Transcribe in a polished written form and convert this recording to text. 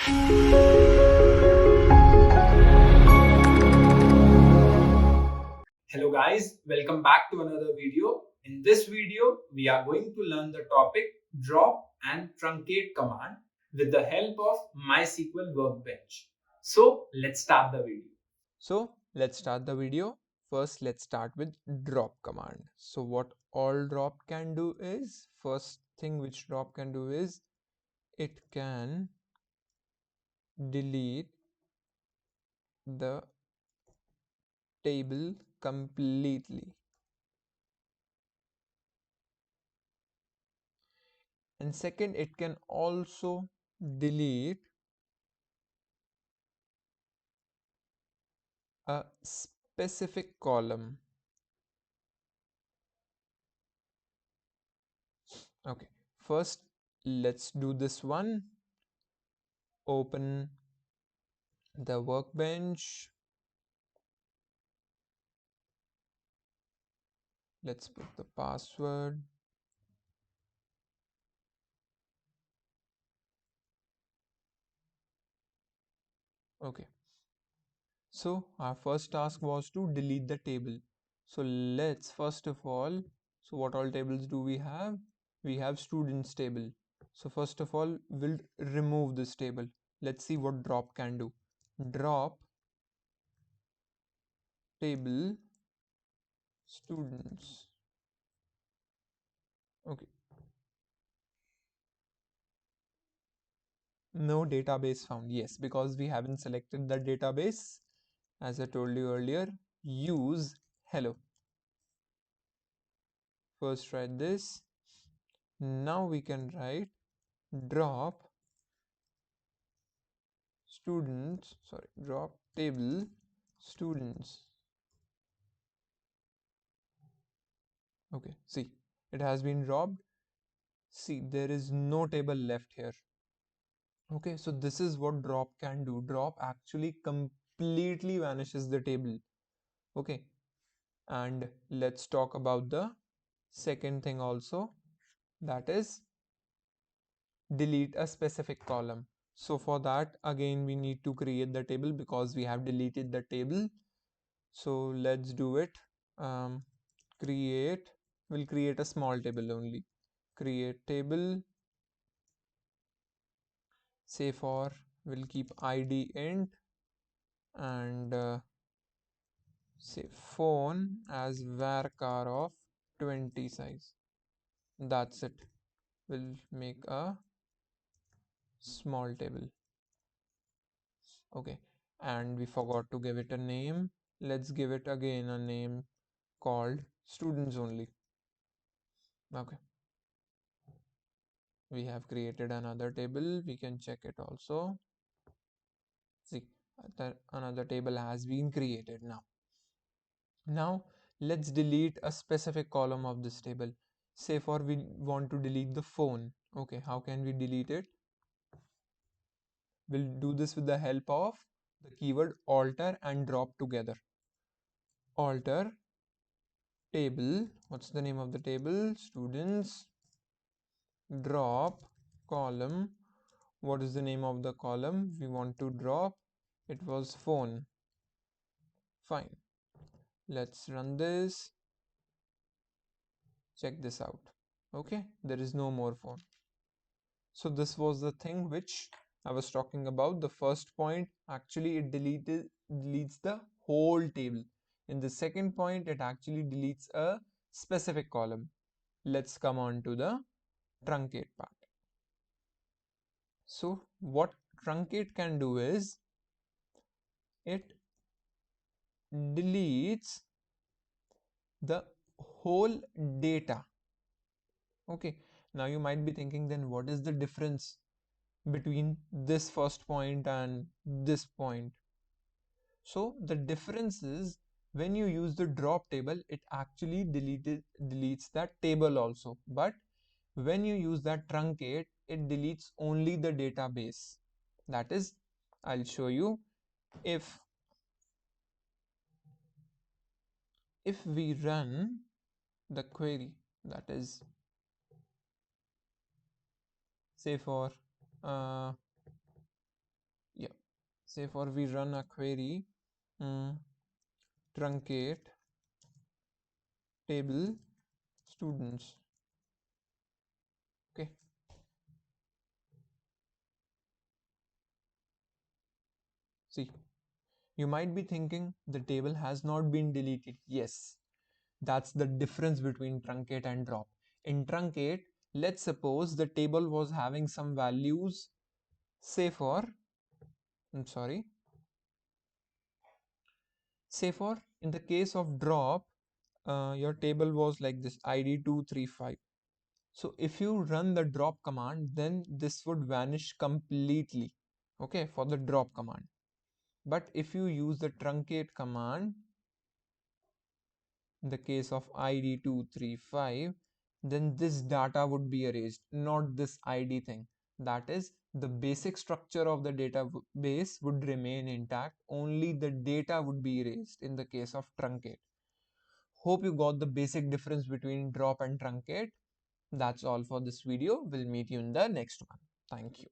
Hello guys, welcome back to another video. In this video, we are going to learn the topic drop and truncate command with the help of MySQL workbench. So let's start the video. So let's start the video. First, let's start with drop command. So what all drop can do is, first thing which drop can do is, it can delete the table completely. And second, it can also delete a specific column. Okay, first let's do this one. Open the workbench. Let's put the password. Okay, so our first task was to delete the table. So let's first of all, so what all tables do we have? We have students table. So first of all, we'll remove this table. Let's see what drop can do. Drop table students. Okay, no database found. Yes, because we haven't selected the database. As I told you earlier, use hello. First write this. Now we can write drop students, sorry, drop table students. Okay, see, it has been dropped. See, there is no table left here. Okay, so this is what drop can do. Drop actually completely vanishes the table. Okay, and let's talk about the second thing also, that is delete a specific column. So for that, again, we need to create the table because we have deleted the table. So let's do it. Create, we'll create a small table only. Create table, say for, we'll keep id int, and say phone as varchar of 20 size. That's it. We'll make a small table. Okay, and we forgot to give it a name. Let's give it again a name called students only. Okay, we have created another table. We can check it also. See, another table has been created now. Now let's delete a specific column of this table. Say for we want to delete the phone. Okay, how can we delete it? We'll do this with the help of the keyword alter and drop together. Alter table, what's the name of the table? Students, drop column. What is the name of the column we want to drop? It was phone. Fine, let's run this. Check this out. Okay, there is no more phone. So this was the thing which I was talking about. The first point, actually it deletes the whole table. In the second point, it actually deletes a specific column. Let's come on to the truncate part. So what truncate can do is it deletes the whole data. Okay, now you might be thinking, then what is the difference between this first point and this point? So the difference is, when you use the drop table, it actually deletes that table also. But when you use that truncate, it deletes only the database. That is, I'll show you. If we run the query, that is, say for say for we run a query, truncate table students. Okay, see, you might be thinking the table has not been deleted. Yes, that's the difference between truncate and drop. In truncate, let's suppose the table was having some values, say for, I'm sorry, say for in the case of drop, your table was like this id 235. So if you run the drop command, then this would vanish completely, okay, for the drop command. But if you use the truncate command, in the case of id 235, then this data would be erased, not this id thing. That is, the basic structure of the database would remain intact, only the data would be erased in the case of truncate. Hope you got the basic difference between drop and truncate. That's all for this video. We'll meet you in the next one. Thank you.